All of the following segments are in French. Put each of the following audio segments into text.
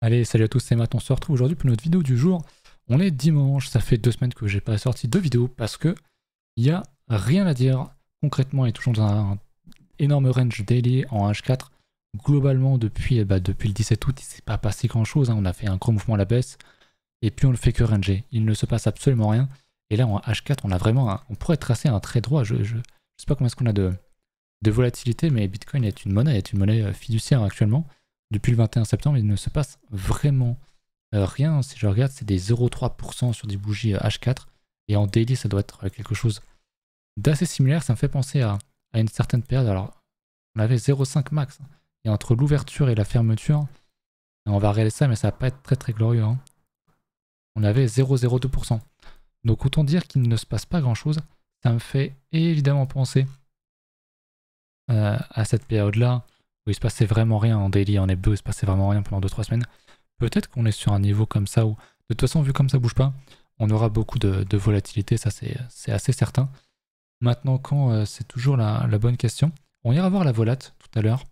Allez, salut à tous, c'est Matt, on se retrouve aujourd'hui pour notre vidéo du jour. On est dimanche, ça fait 2 semaines que j'ai pas sorti de vidéo parce que il y a rien à dire. Concrètement, on est toujours dans un énorme range daily en H4. Globalement, depuis le 17 août, il s'est pas passé grand chose, hein. On a fait un gros mouvement à la baisse et puis on ne fait que ranger. Il ne se passe absolument rien. Et là, en H4, on a vraiment on pourrait tracer un trait droit. Je sais pas combien est-ce qu'on a de volatilité, mais Bitcoin est une monnaie fiduciaire actuellement. Depuis le 21 septembre, il ne se passe vraiment rien. Si je regarde, c'est des 0,3% sur des bougies H4. Et en daily, ça doit être quelque chose d'assez similaire. Ça me fait penser à une certaine période. Alors, on avait 0,5 max. Et entre l'ouverture et la fermeture, on va regarder ça, mais ça va pas être très très glorieux, hein. On avait 0,02%. Donc autant dire qu'il ne se passe pas grand chose. Ça me fait évidemment penser à cette période-là où il se passait vraiment rien en daily, en hebdo, il se passait vraiment rien pendant 2-3 semaines. Peut-être qu'on est sur un niveau comme ça où, de toute façon, vu comme ça bouge pas, on aura beaucoup de volatilité, ça c'est assez certain. Maintenant, quand c'est toujours la bonne question. On ira voir la volate tout à l'heure.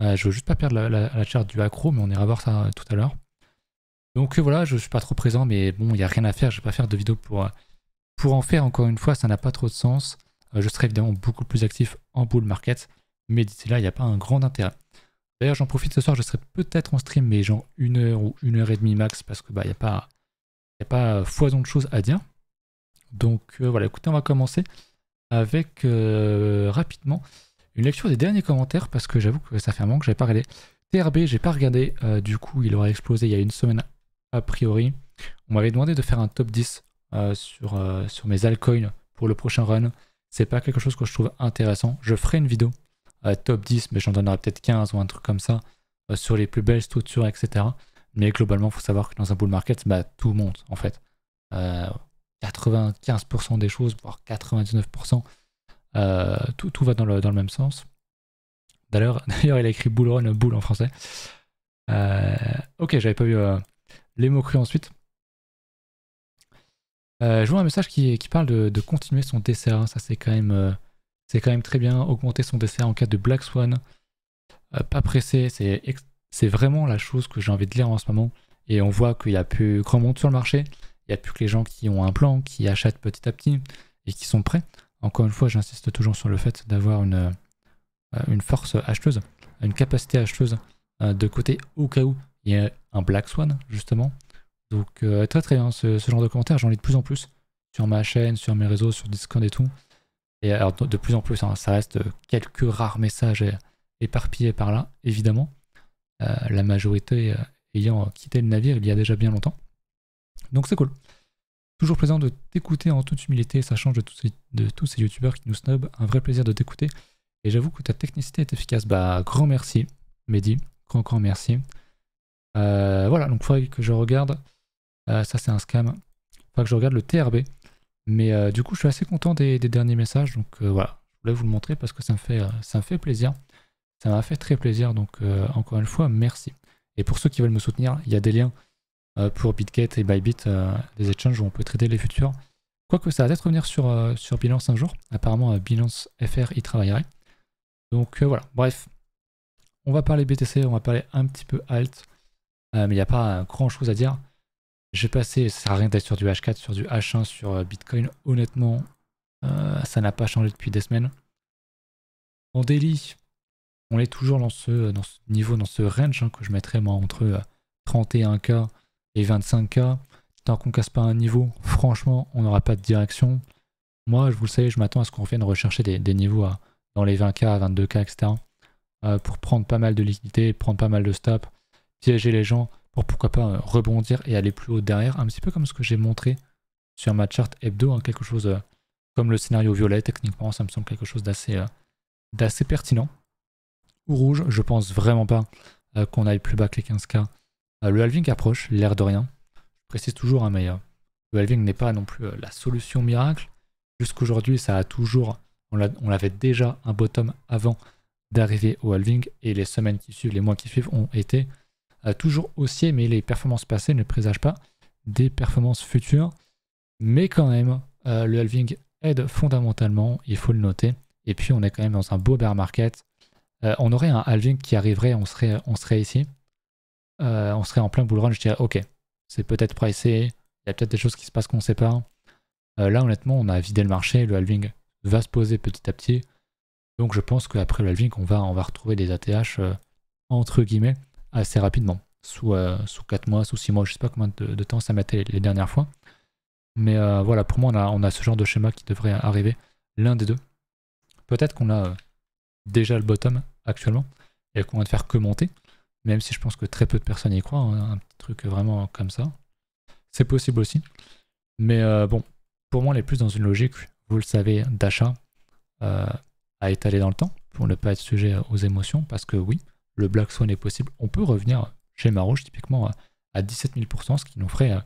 Je veux juste pas perdre la charte du accro, mais on ira voir ça tout à l'heure. Donc voilà, je suis pas trop présent, mais bon, il n'y a rien à faire, je vais pas faire de vidéo pour en faire, encore une fois, ça n'a pas trop de sens. Je serai évidemment beaucoup plus actif en bull market, mais d'ici là, il n'y a pas un grand intérêt. D'ailleurs, j'en profite ce soir, je serai peut-être en stream, mais genre 1 heure ou 1 heure et demie max, parce que bah, il n'y a pas foison de choses à dire. Donc voilà, écoutez, on va commencer avec rapidement une lecture des derniers commentaires, parce que j'avoue que ça fait un moment que j'avais pas regardé. TRB, j'ai pas regardé, du coup, il aurait explosé il y a une semaine a priori. On m'avait demandé de faire un top 10 sur mes altcoins pour le prochain run. C'est pas quelque chose que je trouve intéressant. Je ferai une vidéo top 10, mais j'en donnerai peut-être 15 ou un truc comme ça sur les plus belles structures, etc. Mais globalement, il faut savoir que dans un bull market, bah, tout monte en fait. 95% des choses, voire 99%, tout va dans le même sens. D'ailleurs, il a écrit bull run, bull en français. Ok, j'avais pas vu les mots-clés ensuite. Je vois un message qui parle de continuer son DCA. Ça, c'est quand même très bien. Augmenter son DCA en cas de Black Swan. Pas pressé. C'est vraiment la chose que j'ai envie de lire en ce moment. Et on voit qu'il n'y a plus grand monde sur le marché. Il n'y a plus que les gens qui ont un plan, qui achètent petit à petit et qui sont prêts. Encore une fois, j'insiste toujours sur le fait d'avoir une force acheteuse, une capacité acheteuse de côté au cas où il y a un Black Swan, justement. Donc très très bien, ce genre de commentaires, j'en lis de plus en plus sur ma chaîne, sur mes réseaux, sur Discord et tout. Et alors de plus en plus, hein, ça reste quelques rares messages éparpillés par là, évidemment. La majorité ayant quitté le navire il y a déjà bien longtemps. Donc c'est cool. Toujours plaisant de t'écouter en toute humilité, ça change de tous ces youtubeurs qui nous snobent. Un vrai plaisir de t'écouter. Et j'avoue que ta technicité est efficace. Bah grand merci, Mehdi. Grand merci. Voilà, donc il faudrait que je regarde. Ça c'est un scam. Il faudra que je regarde le TRB. Mais du coup je suis assez content des derniers messages. Donc voilà, je voulais vous le montrer parce que ça me fait plaisir. Ça m'a fait très plaisir. Donc encore une fois, merci. Et pour ceux qui veulent me soutenir, il y a des liens pour BitGet et Bybit, des exchanges où on peut trader les futurs. Quoique ça va peut-être revenir sur Binance un jour. Apparemment Binance FR y travaillerait. Donc voilà, bref. On va parler BTC, on va parler un petit peu alt. Mais il n'y a pas grand chose à dire. J'ai passé, ça sert à rien d'être sur du H4, sur du H1, sur Bitcoin. Honnêtement, ça n'a pas changé depuis des semaines. En daily, on est toujours dans ce niveau, dans ce range que je mettrais moi entre 31K et 25K. Tant qu'on casse pas un niveau, franchement, on n'aura pas de direction. Moi, vous le savez, je m'attends à ce qu'on vienne rechercher des niveaux dans les 20K, 22K, etc. Pour prendre pas mal de liquidités, prendre pas mal de stops, piéger les gens pour pourquoi pas rebondir et aller plus haut derrière, un petit peu comme ce que j'ai montré sur ma charte hebdo, hein, quelque chose comme le scénario violet, techniquement ça me semble quelque chose d'assez pertinent. Ou rouge, je pense vraiment pas qu'on aille plus bas que les 15K. Le halving approche, l'air de rien. Je précise toujours, hein, mais le halving n'est pas non plus la solution miracle. Jusqu'aujourd'hui, ça a toujours, on l'avait déjà un bottom avant d'arriver au halving, et les semaines qui suivent, les mois qui suivent ont été toujours haussiers, mais les performances passées ne présagent pas des performances futures. Mais quand même, le halving aide fondamentalement, il faut le noter. Et puis on est quand même dans un beau bear market. On aurait un halving qui arriverait, on serait ici. on serait en plein bull run, je dirais ok, c'est peut-être pricé, il y a peut-être des choses qui se passent qu'on ne sait pas. Là honnêtement on a vidé le marché, le halving va se poser petit à petit, donc je pense qu'après le halving on va retrouver des ATH entre guillemets assez rapidement, sous 4 mois, sous 6 mois, je sais pas combien de temps ça mettait les dernières fois. Mais voilà, pour moi on a ce genre de schéma qui devrait arriver, l'un des deux. Peut-être qu'on a déjà le bottom actuellement et qu'on va ne faire que monter, même si je pense que très peu de personnes y croient, hein, un petit truc vraiment comme ça. C'est possible aussi. Mais bon, pour moi on est plus dans une logique, vous le savez, d'achat à étaler dans le temps, pour ne pas être sujet aux émotions, parce que oui, le Black Swan est possible. On peut revenir chez Marouche typiquement à 17 000%, ce qui nous ferait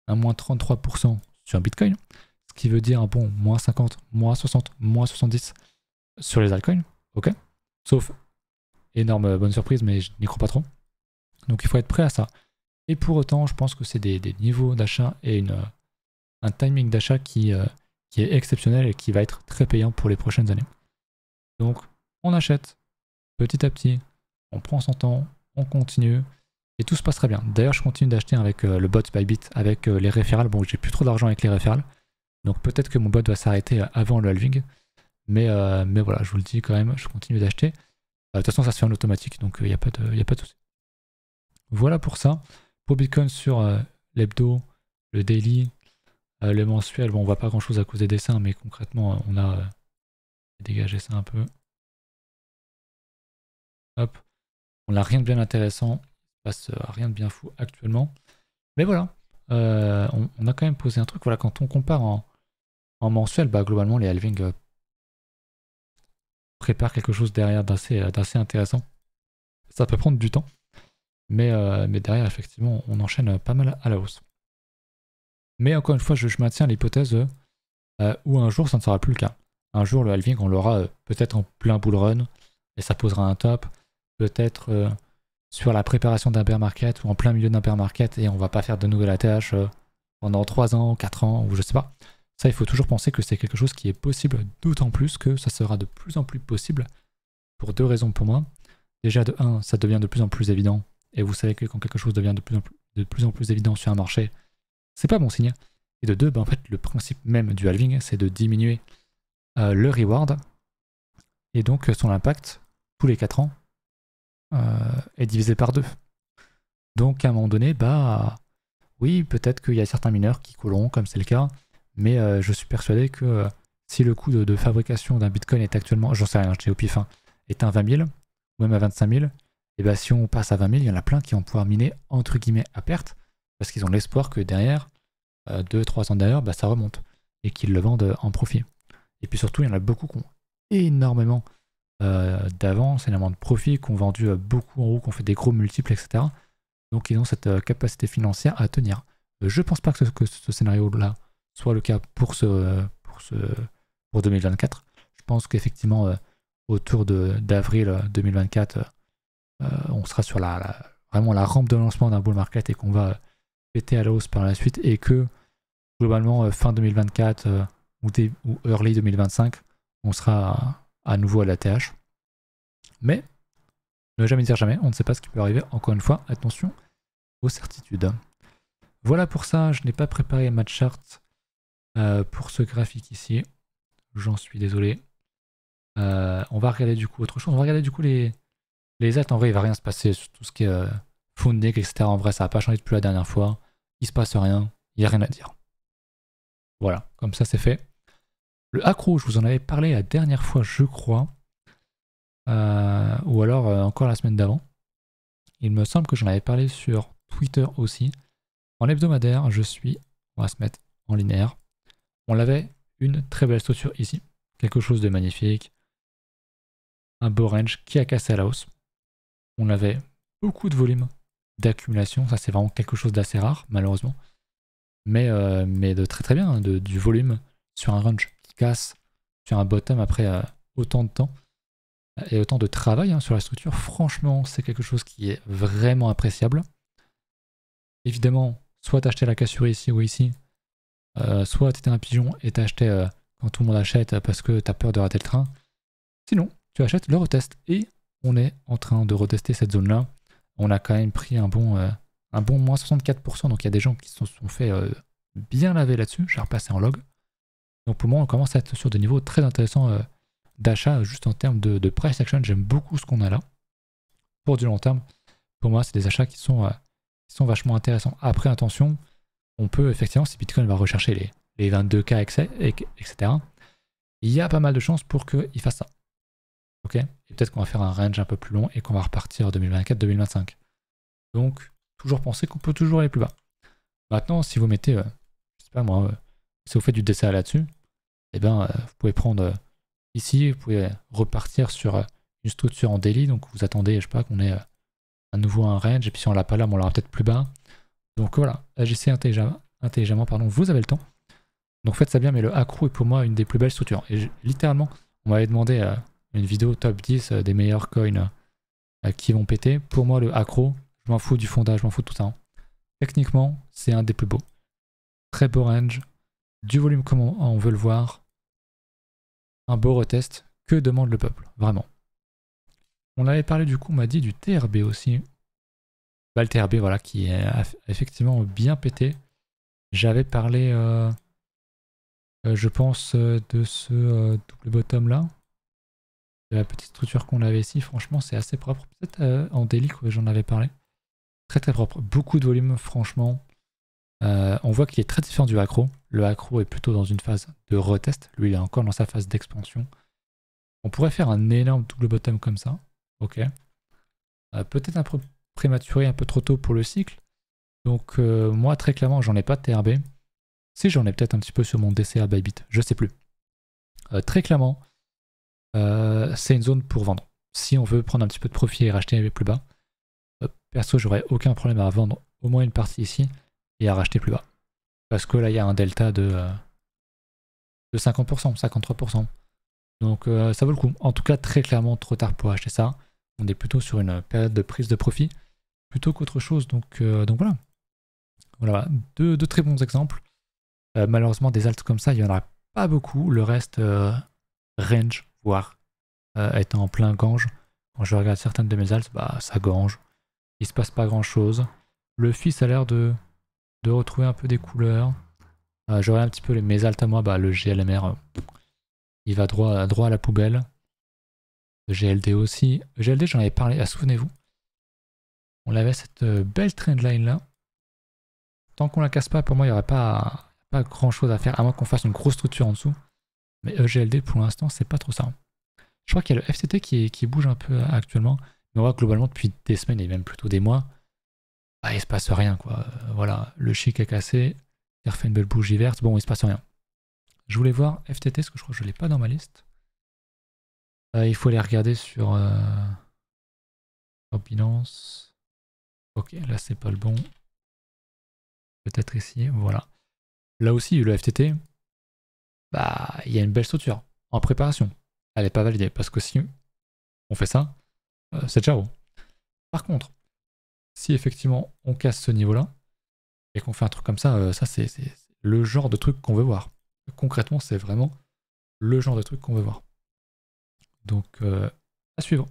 un moins 33% sur Bitcoin, ce qui veut dire un bon moins 50, moins 60, moins 70 sur les altcoins, ok? Sauf énorme bonne surprise, mais je n'y crois pas trop. Donc il faut être prêt à ça. Et pour autant, je pense que c'est des niveaux d'achat et un timing d'achat qui est exceptionnel et qui va être très payant pour les prochaines années. Donc on achète petit à petit, on prend son temps, on continue, et tout se passera bien. D'ailleurs, je continue d'acheter avec le bot Bybit, avec les référals. Bon, j'ai plus trop d'argent avec les référals, donc peut-être que mon bot va s'arrêter avant le halving. Mais voilà, je vous le dis quand même, je continue d'acheter. De toute façon, ça se fait en automatique, donc il n'y a pas de souci. Voilà pour ça. Pour Bitcoin sur l'hebdo, le daily, le mensuel, bon, on voit pas grand chose à cause des dessins, mais concrètement, on a dégagé ça un peu. Hop, on n'a rien de bien intéressant, il se passe rien de bien fou actuellement. Mais voilà, on a quand même posé un truc. Voilà, quand on compare en mensuel, bah, globalement, les halvings prépare quelque chose derrière d'assez intéressant. Ça peut prendre du temps, mais derrière, effectivement, on enchaîne pas mal à la hausse. Mais encore une fois, je maintiens l'hypothèse où un jour, ça ne sera plus le cas. Un jour, le halving, on l'aura peut-être en plein bull run, et ça posera un top. Peut-être sur la préparation d'un bear market, ou en plein milieu d'un bear market, et on va pas faire de nouvelles ATH pendant 3 ans, 4 ans, ou je sais pas. Ça, il faut toujours penser que c'est quelque chose qui est possible, d'autant plus que ça sera de plus en plus possible, pour 2 raisons pour moi. Déjà, de 1, ça devient de plus en plus évident, et vous savez que quand quelque chose devient de plus en plus évident sur un marché, c'est pas bon signe. Et de 2, bah, en fait, le principe même du halving, c'est de diminuer le reward, et donc son impact, tous les 4 ans, est divisé par 2. Donc à un moment donné, bah oui, peut-être qu'il y a certains mineurs qui couleront, comme c'est le cas, mais je suis persuadé que si le coût de fabrication d'un bitcoin est actuellement, j'en sais rien, je dis au pif, est à 20 000, ou même à 25 000, et bah si on passe à 20 000, il y en a plein qui vont pouvoir miner entre guillemets à perte, parce qu'ils ont l'espoir que derrière, 2-3 ans derrière, bah, ça remonte, et qu'ils le vendent en profit. Et puis surtout, il y en a beaucoup qui ont énormément d'avance, énormément de profit, qui ont vendu beaucoup en haut, qui ont fait des gros multiples, etc. Donc ils ont cette capacité financière à tenir. Je pense pas que ce scénario-là soit le cas pour 2024. Je pense qu'effectivement, autour d'avril 2024, on sera sur vraiment la rampe de lancement d'un bull market et qu'on va péter à la hausse par la suite, et que globalement, fin 2024 ou early 2025, on sera à nouveau à l'ATH. Mais ne jamais dire jamais, on ne sait pas ce qui peut arriver. Encore une fois, attention aux certitudes. Voilà pour ça, je n'ai pas préparé ma chart pour ce graphique ici. J'en suis désolé. On va regarder du coup autre chose. On va regarder du coup les aides. En vrai, il va rien se passer sur tout ce qui est funding, etc. En vrai, ça n'a pas changé depuis la dernière fois. Il se passe rien. Il n'y a rien à dire. Voilà, comme ça c'est fait. Le accro, je vous en avais parlé la dernière fois, je crois. Ou alors encore la semaine d'avant. Il me semble que j'en avais parlé sur Twitter aussi. En hebdomadaire, on va se mettre en linéaire. On avait une très belle structure ici. Quelque chose de magnifique. Un beau range qui a cassé à la hausse. On avait beaucoup de volume d'accumulation. Ça, c'est vraiment quelque chose d'assez rare, malheureusement. Mais de très très bien, hein, du volume sur un range qui casse, sur un bottom après autant de temps et autant de travail sur la structure. Franchement, c'est quelque chose qui est vraiment appréciable. Évidemment, soit t'achetais la cassure ici ou ici, soit t'étais un pigeon et t'as acheté quand tout le monde achète parce que t'as peur de rater le train. Sinon, tu achètes le retest, et on est en train de retester cette zone-là on a quand même pris un bon moins 64%. Donc il y a des gens qui se sont fait bien laver là-dessus. Je vais repasser en log. Donc pour moi, on commence à être sur des niveaux très intéressants d'achat, juste en termes de price action. J'aime beaucoup ce qu'on a là. Pour du long terme, pour moi, c'est des achats qui sont vachement intéressants. Après, attention, on peut effectivement, si Bitcoin va rechercher les 22K, etc., il y a pas mal de chances pour qu'il fasse ça. Ok. Et peut-être qu'on va faire un range un peu plus long et qu'on va repartir 2024-2025. Donc, toujours penser qu'on peut toujours aller plus bas. Maintenant, si vous mettez, je sais pas moi, si vous faites du DCA là-dessus, eh ben, vous pouvez prendre ici, vous pouvez repartir sur une structure en daily, donc vous attendez, je sais pas, qu'on ait à nouveau un range, et puis si on l'a pas là, on l'aura peut-être plus bas. Donc voilà, agissez intelligemment, pardon, vous avez le temps. Donc faites ça bien, mais le accro est pour moi une des plus belles structures. Et littéralement, on m'avait demandé une vidéo top 10 des meilleurs coins qui vont péter. Pour moi, le accro, je m'en fous du fondage, je m'en fous de tout ça. Hein. Techniquement, c'est un des plus beaux. Très beau range, du volume comme on veut le voir, un beau retest. Que demande le peuple, vraiment. On avait parlé du coup, on m'a dit du TRB aussi. Bah, le TRB, voilà, qui est effectivement bien pété. J'avais parlé, je pense, de ce double bottom là. De la petite structure qu'on avait ici. Franchement, c'est assez propre. Peut-être en daily que j'en avais parlé. Très très propre. Beaucoup de volume, franchement. On voit qu'il est très différent du accro. Le accro est plutôt dans une phase de retest. Lui, il est encore dans sa phase d'expansion. On pourrait faire un énorme double bottom comme ça. Ok. Peut-être un peu prématuré, un peu trop tôt pour le cycle. Donc moi, très clairement, j'en ai pas de TRB. Si, j'en ai peut-être un petit peu sur mon DCA Bybit. Je sais plus. Très clairement, c'est une zone pour vendre. Si on veut prendre un petit peu de profit et racheter plus bas, perso, j'aurais aucun problème à vendre au moins une partie ici et à racheter plus bas. Parce que là, il y a un delta de 50%, 53%. Donc ça vaut le coup. En tout cas, très clairement, trop tard pour acheter ça. On est plutôt sur une période de prise de profit plutôt qu'autre chose. Donc voilà. Voilà, deux très bons exemples. Malheureusement, des alts comme ça, il n'y en a pas beaucoup. Le reste, range, voire étant en plein gange. Quand je regarde certaines de mes alts, bah, ça gange. Il se passe pas grand chose. Le fils a l'air de retrouver un peu des couleurs. Je regarde un petit peu mes alts à moi, bah, le GLMR, il va droit à la poubelle. Le GLD aussi. Le GLD, j'en avais parlé, souvenez-vous. On avait cette belle trendline là. Tant qu'on la casse pas, pour moi, il n'y aurait pas grand chose à faire, à moins qu'on fasse une grosse structure en dessous. Mais EGLD, pour l'instant, c'est pas trop ça. Je crois qu'il y a le FTT qui bouge un peu actuellement. Mais on voit globalement, depuis des semaines et même plutôt des mois, bah, il se passe rien, quoi. Voilà, le chic est cassé, il refait une belle bougie verte, bon, il se passe rien. Je voulais voir FTT, parce que je crois que je l'ai pas dans ma liste. Il faut aller regarder sur Binance. Ok, là, c'est pas le bon. Peut-être ici, voilà. Là aussi, le FTT, bah, il y a une belle structure en préparation. Elle n'est pas validée parce que si on fait ça, c'est ciao. Par contre, si effectivement on casse ce niveau-là et qu'on fait un truc comme ça, ça c'est le genre de truc qu'on veut voir. Concrètement, c'est vraiment le genre de truc qu'on veut voir. Donc, à suivre.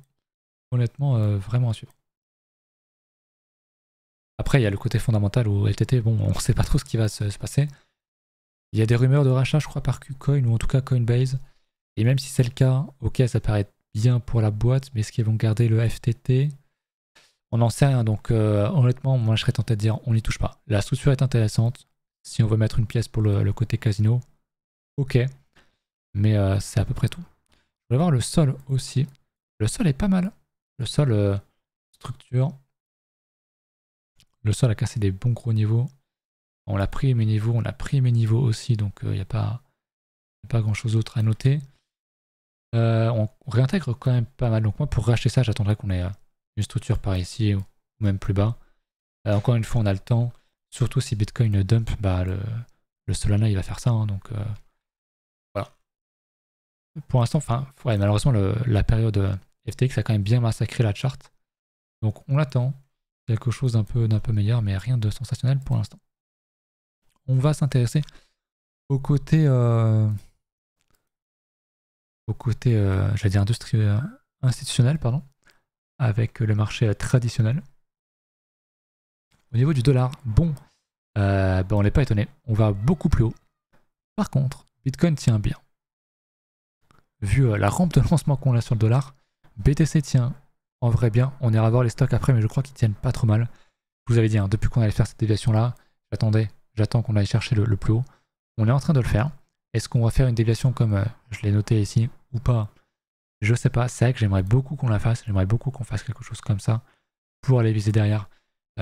Honnêtement, vraiment à suivre. Après, il y a le côté fondamental où FTT, bon, on ne sait pas trop ce qui va se passer. Il y a des rumeurs de rachat, je crois, par KuCoin ou en tout cas Coinbase. Et même si c'est le cas, ok, ça paraît bien pour la boîte, mais est-ce qu'ils vont garder le FTT? On n'en sait rien. Donc, honnêtement, moi, je serais tenté de dire on n'y touche pas. La structure est intéressante. Si on veut mettre une pièce pour le côté casino, ok. Mais c'est à peu près tout. Je vais voir le sol aussi. Le sol est pas mal. Le sol structure. Le sol a cassé des bons gros niveaux. On l'a pris mes niveaux, on a pris mes niveaux aussi, donc il n'y a pas grand chose d'autre à noter. On réintègre quand même pas mal. Donc moi pour racheter ça, j'attendrai qu'on ait une structure par ici ou même plus bas. Encore une fois, on a le temps. Surtout si Bitcoin dump, bah le Solana il va faire ça. Hein, donc voilà. Pour l'instant, ouais, malheureusement la période FTX a quand même bien massacré la charte. Donc on attend quelque chose d'un peu meilleur, mais rien de sensationnel pour l'instant. On va s'intéresser au côté j'allais dire institutionnel, pardon, avec le marché traditionnel. Au niveau du dollar, bon, on n'est pas étonné. On va beaucoup plus haut. Par contre, Bitcoin tient bien. Vu la rampe de lancement qu'on a sur le dollar, BTC tient en vrai bien. On ira voir les stocks après, mais je crois qu'ils tiennent pas trop mal. Je vous avais dit, hein, depuis qu'on allait faire cette déviation-là, j'attends qu'on aille chercher le plus haut. On est en train de le faire. Est-ce qu'on va faire une déviation comme je l'ai noté ici ou pas? Je sais pas. C'est vrai que j'aimerais beaucoup qu'on la fasse. J'aimerais beaucoup qu'on fasse quelque chose comme ça pour aller viser derrière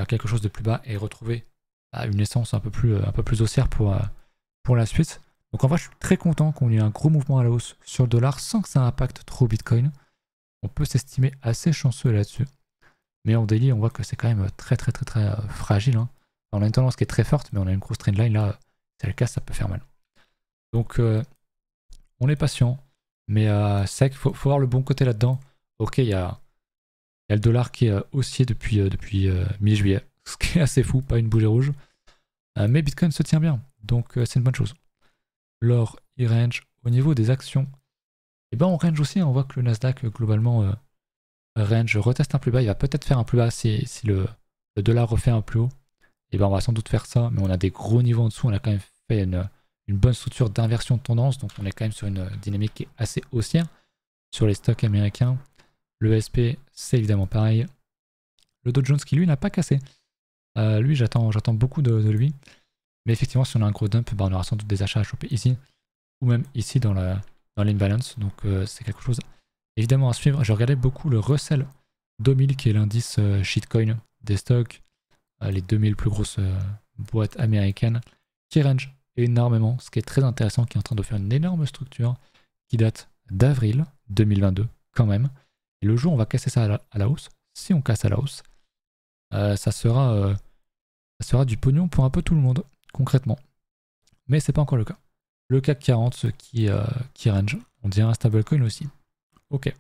quelque chose de plus bas et retrouver une essence un peu plus haussière pour la suite. Donc en vrai, je suis très content qu'on ait un gros mouvement à la hausse sur le dollar sans que ça impacte trop Bitcoin. On peut s'estimer assez chanceux là-dessus. Mais en daily, on voit que c'est quand même très fragile. Hein. On a une tendance qui est très forte, mais on a une grosse trendline là. Si c'est le cas, ça peut faire mal. Donc on est patient. Mais c'est vrai qu'il faut voir le bon côté là-dedans. Ok, il y a le dollar qui est haussier depuis mi-juillet. Ce qui est assez fou, pas une bougie rouge. Mais Bitcoin se tient bien. Donc c'est une bonne chose. L'or, il range. Au niveau des actions, et ben on range aussi. On voit que le Nasdaq, globalement, range, reteste un plus bas. Il va peut-être faire un plus bas si le dollar refait un plus haut. Et ben on va sans doute faire ça. Mais on a des gros niveaux en dessous. On a quand même fait une bonne structure d'inversion de tendance. Donc on est quand même sur une dynamique qui est assez haussière. Sur les stocks américains, le SP, c'est évidemment pareil. Le Dow Jones qui, lui, n'a pas cassé. Lui, j'attends beaucoup de lui. Mais effectivement, si on a un gros dump, on aura sans doute des achats à choper ici. Ou même ici dans l'imbalance. Donc c'est quelque chose évidemment à suivre. J'ai regardé beaucoup le Russell 2000 qui est l'indice shitcoin des stocks. Les 2000 plus grosses boîtes américaines qui range énormément. Ce qui est très intéressant, qui est en train de faire une énorme structure qui date d'avril 2022 quand même. Et le jour où on va casser ça à la hausse, si on casse à la hausse, ça sera du pognon pour un peu tout le monde, concrètement. Mais c'est pas encore le cas. Le CAC 40 qui range, on dirait un stablecoin aussi. Ok.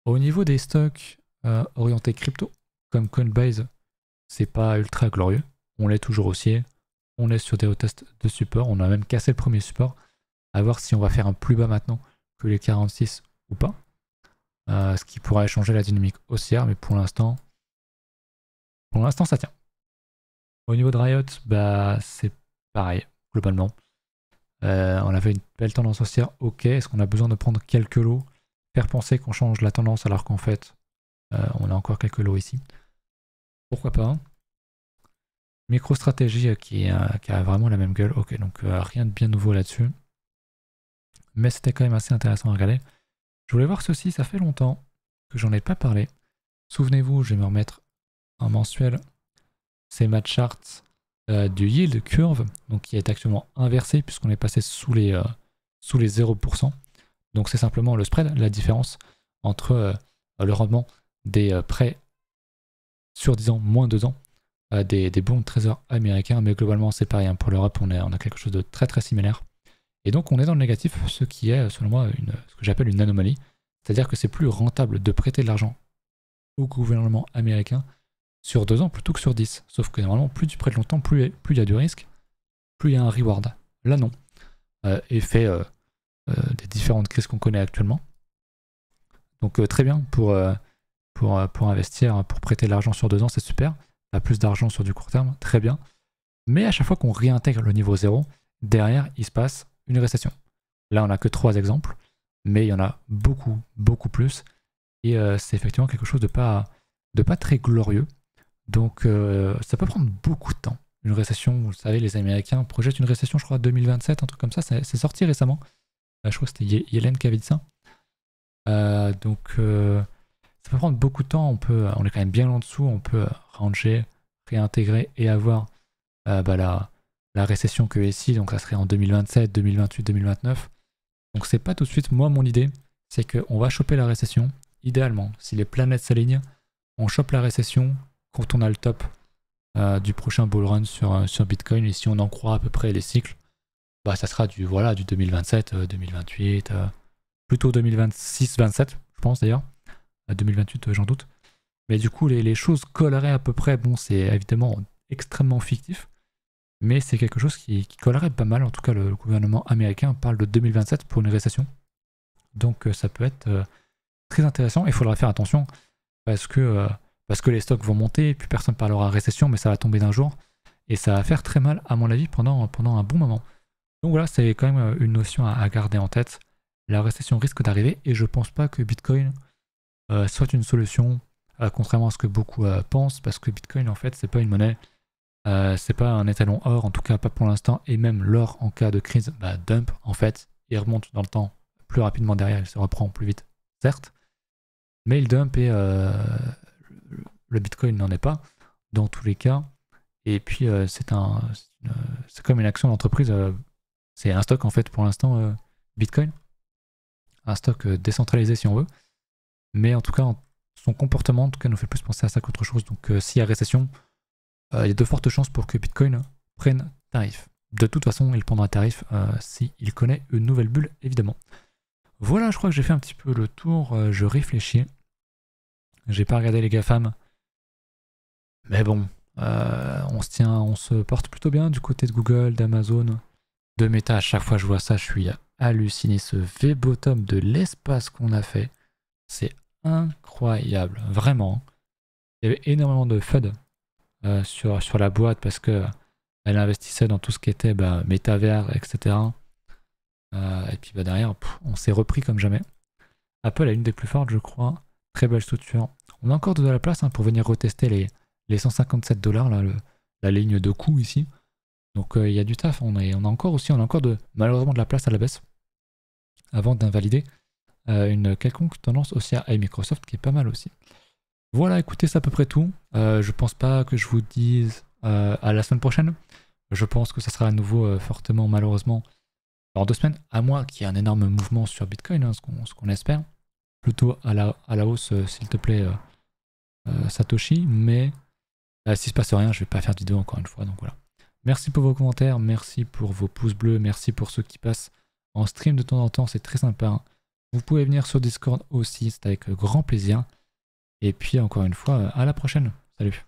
Au niveau des stocks orientés crypto, comme Coinbase, c'est pas ultra glorieux. On l'est toujours haussier. On est sur des hauts tests de support. On a même cassé le premier support. À voir si on va faire un plus bas maintenant que les 46 ou pas. Ce qui pourrait changer la dynamique haussière, mais pour l'instant, ça tient. Au niveau de Riot, c'est pareil, globalement. On avait une belle tendance haussière, ok. Est-ce qu'on a besoin de prendre quelques lots, faire penser qu'on change la tendance alors qu'en fait, on a encore quelques lots ici? Pourquoi pas? MicroStrategy qui a vraiment la même gueule, ok, donc rien de bien nouveau là-dessus. Mais c'était quand même assez intéressant à regarder. Je voulais voir ceci, ça fait longtemps que j'en ai pas parlé. Souvenez-vous, je vais me remettre en mensuel. C'est ma charte du yield curve, donc qui est actuellement inversé puisqu'on est passé sous les 0%. Donc c'est simplement le spread, la différence entre le rendement des prêts sur 10 ans, moins 2 ans, des bons trésors américains, mais globalement c'est pareil, hein, pour l'Europe on a quelque chose de très similaire. Et donc on est dans le négatif, ce qui est selon moi ce que j'appelle une anomalie, c'est-à-dire que c'est plus rentable de prêter de l'argent au gouvernement américain sur 2 ans plutôt que sur 10. Sauf que normalement, plus tu prêtes longtemps, plus il y a du risque, plus il y a un reward. Là non. Effet des différentes crises qu'on connaît actuellement. Donc très bien pour investir, pour prêter de l'argent sur 2 ans, c'est super. T'as plus d'argent sur du court terme, très bien. Mais à chaque fois qu'on réintègre le niveau 0, derrière, il se passe une récession. Là, on n'a que 3 exemples, mais il y en a beaucoup plus. Et c'est effectivement quelque chose de pas très glorieux. Donc ça peut prendre beaucoup de temps. Une récession, vous le savez, les Américains projettent une récession, je crois, 2027, un truc comme ça. C'est sorti récemment. Je crois que c'était Yellen qui avait dit ça. Donc ça peut prendre beaucoup de temps. On est quand même bien en dessous. On peut ranger, réintégrer et avoir la récession que ici. Donc ça serait en 2027, 2028, 2029. Donc c'est pas tout de suite. Moi, mon idée, c'est qu'on va choper la récession. Idéalement, si les planètes s'alignent, on chope la récession quand on a le top du prochain bull run sur Bitcoin. Et si on en croit à peu près les cycles, ça sera du 2027, 2028, plutôt 2026-27, je pense d'ailleurs. 2028, j'en doute. Mais du coup, les choses colleraient à peu près. Bon, c'est évidemment extrêmement fictif, mais c'est quelque chose qui collerait pas mal. En tout cas, le gouvernement américain parle de 2027 pour une récession. Donc ça peut être très intéressant. Il faudra faire attention parce que parce que les stocks vont monter, puis personne parlera récession, mais ça va tomber d'un jour, et ça va faire très mal, à mon avis, pendant un bon moment. Donc voilà, c'est quand même une notion à garder en tête. La récession risque d'arriver, et je pense pas que Bitcoin soit une solution, contrairement à ce que beaucoup pensent, parce que Bitcoin, en fait, c'est pas une monnaie, c'est pas un étalon or, en tout cas pas pour l'instant, et même l'or en cas de crise, dump en fait, il remonte dans le temps plus rapidement derrière, il se reprend plus vite, certes, mais il dump et le Bitcoin n'en est pas, dans tous les cas, et puis c'est comme une action d'entreprise, c'est un stock en fait pour l'instant Bitcoin, un stock décentralisé si on veut, mais en tout cas son comportement en tout cas nous fait plus penser à ça qu'autre chose, donc s'il y a récession, il y a de fortes chances pour que Bitcoin prenne tarif. De toute façon, il prendra tarif s'il connaît une nouvelle bulle, évidemment. Voilà, je crois que j'ai fait un petit peu le tour. Je réfléchis. J'ai pas regardé les GAFAM. Mais bon, on se porte plutôt bien du côté de Google, d'Amazon, de Meta. À chaque fois que je vois ça, je suis halluciné. Ce V-bottom de l'espace qu'on a fait, c'est incroyable, vraiment. Il y avait énormément de FUD sur la boîte parce que elle investissait dans tout ce qui était métavers, etc. Et puis derrière, on s'est repris comme jamais. Apple est une des plus fortes, je crois. Très belle structure. On a encore de la place pour venir retester les 157 $, là, la ligne de coût ici. Donc il y a du taf. On a encore malheureusement de la place à la baisse avant d'invalider une quelconque tendance haussière à Microsoft qui est pas mal aussi. Voilà, écoutez, c'est à peu près tout. Je pense pas que je vous dise à la semaine prochaine. Je pense que ça sera à nouveau fortement, malheureusement, dans 2 semaines, à moins qu'il y ait un énorme mouvement sur Bitcoin, ce qu'on espère. Plutôt à la hausse, s'il te plaît, Satoshi. Mais s'il se passe rien, je vais pas faire de vidéo encore une fois. Donc voilà. Merci pour vos commentaires, merci pour vos pouces bleus, merci pour ceux qui passent en stream de temps en temps, c'est très sympa. Vous pouvez venir sur Discord aussi, c'est avec grand plaisir. Et puis encore une fois, à la prochaine. Salut.